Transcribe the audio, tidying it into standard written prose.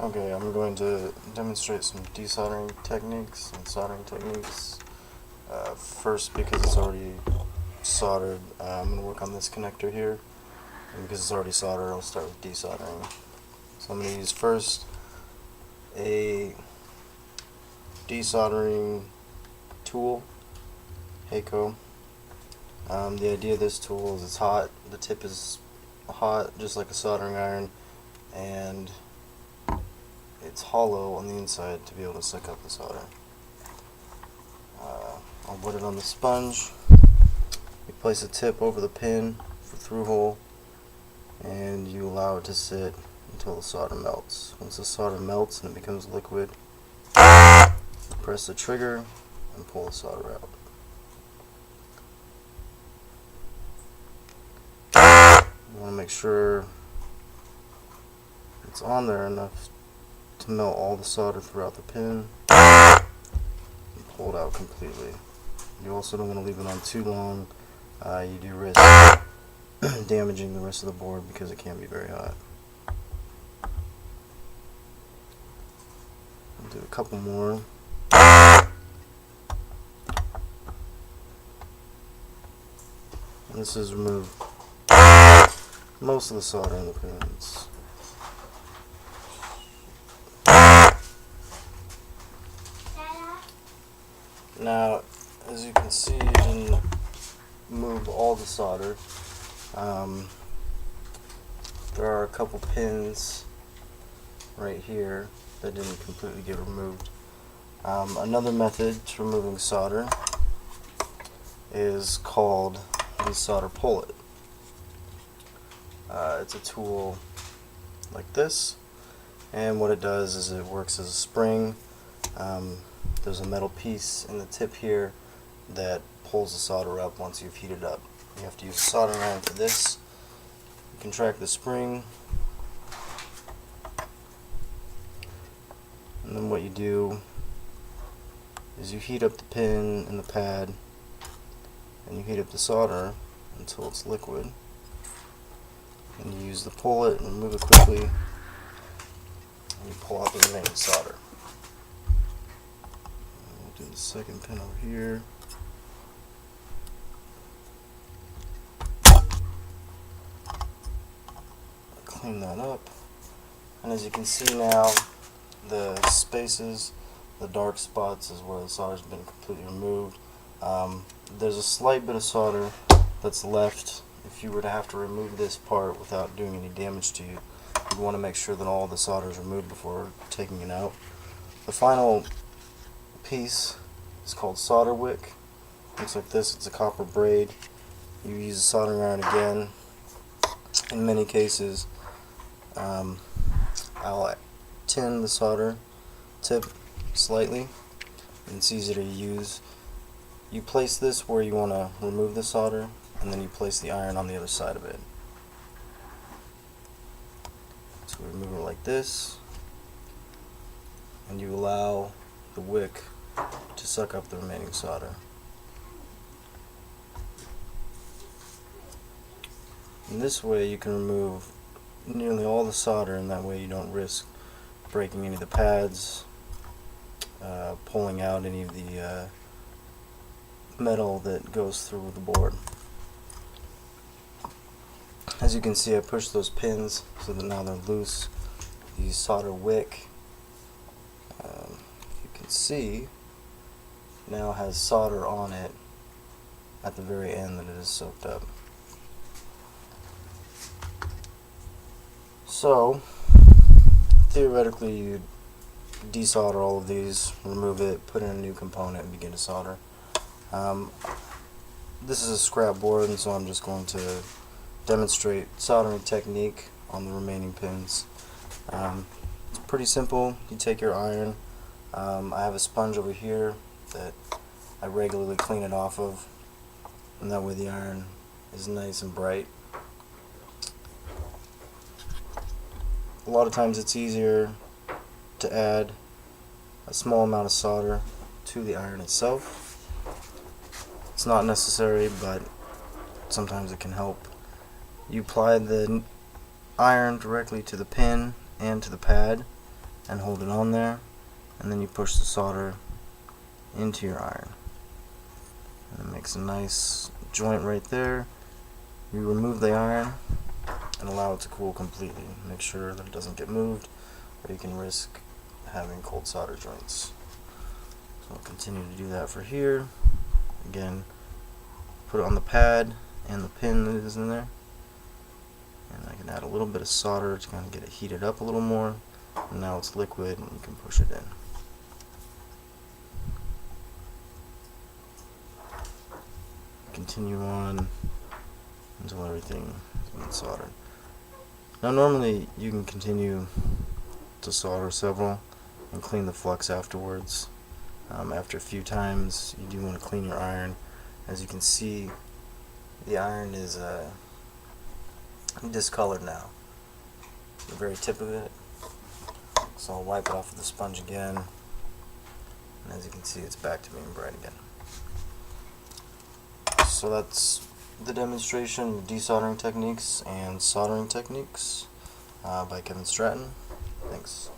Okay, I'm going to demonstrate some desoldering techniques and soldering techniques. First, because it's already soldered, I'm going to work on this connector here. And because it's already soldered, I'll start with desoldering. So I'm going to use first a desoldering tool, Heiko. The idea of this tool is it's hot. The tip is hot, just like a soldering iron, and it's hollow on the inside to be able to suck up the solder. I'll put it on the sponge. You place a tip over the pin for through hole, and you allow it to sit until the solder melts. Once the solder melts and it becomes liquid, press the trigger and pull the solder out. You want to make sure it's on there enough to melt all the solder throughout the pin and pull it out completely. You also don't want to leave it on too long. You do risk damaging the rest of the board because it can be very hot. I'll do a couple more. And this is remove most of the solder in the pins. Now, as you can see, you didn't move all the solder. There are a couple pins right here that didn't completely get removed. Another method to removing solder is called the solder pullet. It's a tool like this, and what it does is it works as a spring. There's a metal piece in the tip here that pulls the solder up once you've heated up. You have to use a soldering iron for this. You contract the spring, and then what you do is you heat up the pin and the pad, and you heat up the solder until it's liquid. And you use the pullet and remove it quickly, and you pull out the remaining solder. We'll do the second pin over here. Clean that up, and as you can see now, the spaces, the dark spots is where the solder's been completely removed. There's a slight bit of solder that's left. If you were to have to remove this part without doing any damage to you, you'd want to make sure that all the solder is removed before taking it out. The final piece is called solder wick. Looks like this. It's a copper braid. You use a soldering iron again. In many cases, I'll tin the solder tip slightly, and it's easy to use. You place this where you want to remove the solder, and then you place the iron on the other side of it. So we remove it like this, and you allow the wick to suck up the remaining solder. In this way you can remove nearly all the solder, and that way you don't risk breaking any of the pads, pulling out any of the metal that goes through the board. As you can see, I pushed those pins so that now they're loose. The solder wick, you can see, now has solder on it at the very end that it is soaked up. So, theoretically, you desolder all of these, remove it, put in a new component, and begin to solder. This is a scrap board, and so I'm just going to demonstrate soldering technique on the remaining pins. It's pretty simple. You take your iron. I have a sponge over here that I regularly clean it off of, and that way the iron is nice and bright. A lot of times it's easier to add a small amount of solder to the iron itself. It's not necessary, but sometimes it can help. You apply the iron directly to the pin and to the pad, and hold it on there, and then you push the solder into your iron. And it makes a nice joint right there. You remove the iron and allow it to cool completely. Make sure that it doesn't get moved, or you can risk having cold solder joints. So I'll continue to do that for here. Again, put it on the pad and the pin that is in there. And I can add a little bit of solder to kind of get it heated up a little more. And now it's liquid and you can push it in. Continue on until everything has been soldered. Now normally you can continue to solder several and clean the flux afterwards. After a few times you do want to clean your iron. As you can see, the iron is discolored now. The very tip of it. So I'll wipe it off with the sponge again, and as you can see, it's back to being bright again. So that's the demonstration of desoldering techniques and soldering techniques by Kevin Stratton. Thanks.